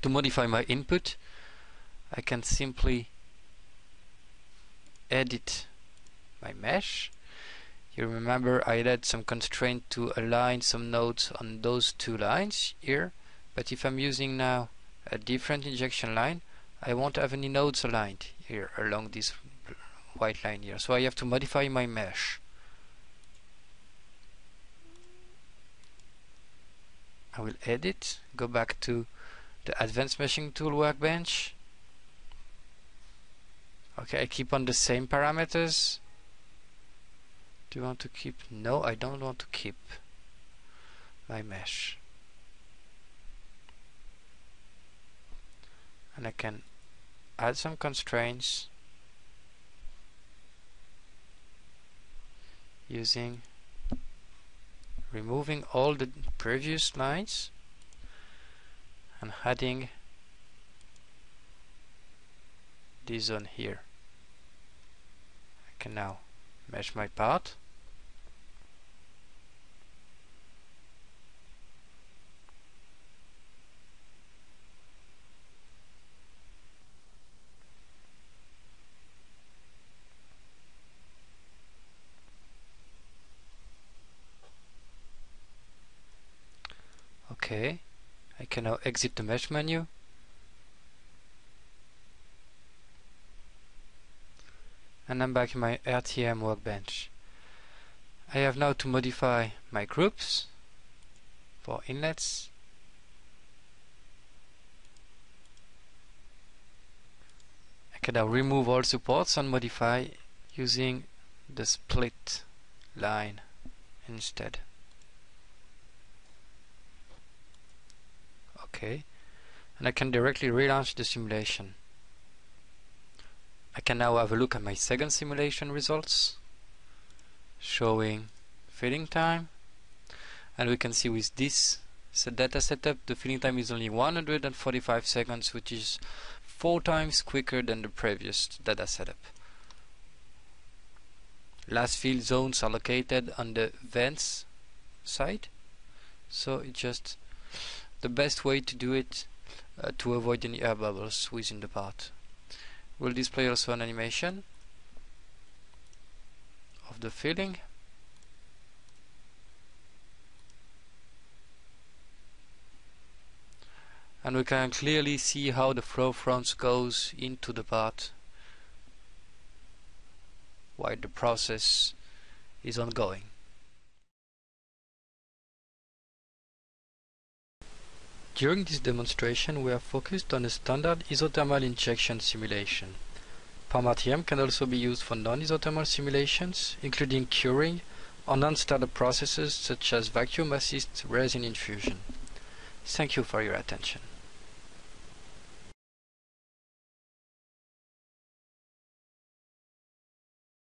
To modify my input, I can simply edit my mesh. You remember I added some constraint to align some nodes on those two lines here, but if I'm using now a different injection line, I won't have any nodes aligned here along this white line here, so I have to modify my mesh. I will edit, go back to the advanced meshing tool workbench. Okay, I keep on the same parameters. Do you want to keep? No, I don't want to keep my mesh. And I can add some constraints using removing all the previous lines and adding this zone here. I can now mesh my part. Okay, I can now exit the mesh menu and I'm back in my RTM workbench. I have now to modify my groups for inlets. I can now remove all supports and modify using the split line instead. Okay, and I can directly relaunch the simulation. I can now have a look at my second simulation results showing filling time, and we can see with this data setup the filling time is only 145 seconds, which is 4 times quicker than the previous data setup. Last fill zones are located on the vents side, so it's just the best way to do it to avoid any air bubbles within the part. We'll display also an animation of the filling. And we can clearly see how the flow front goes into the part while the process is ongoing. During this demonstration, we are focused on a standard isothermal injection simulation. PAM-RTM can also be used for non-isothermal simulations, including curing or non-standard processes such as vacuum-assist resin infusion. Thank you for your attention.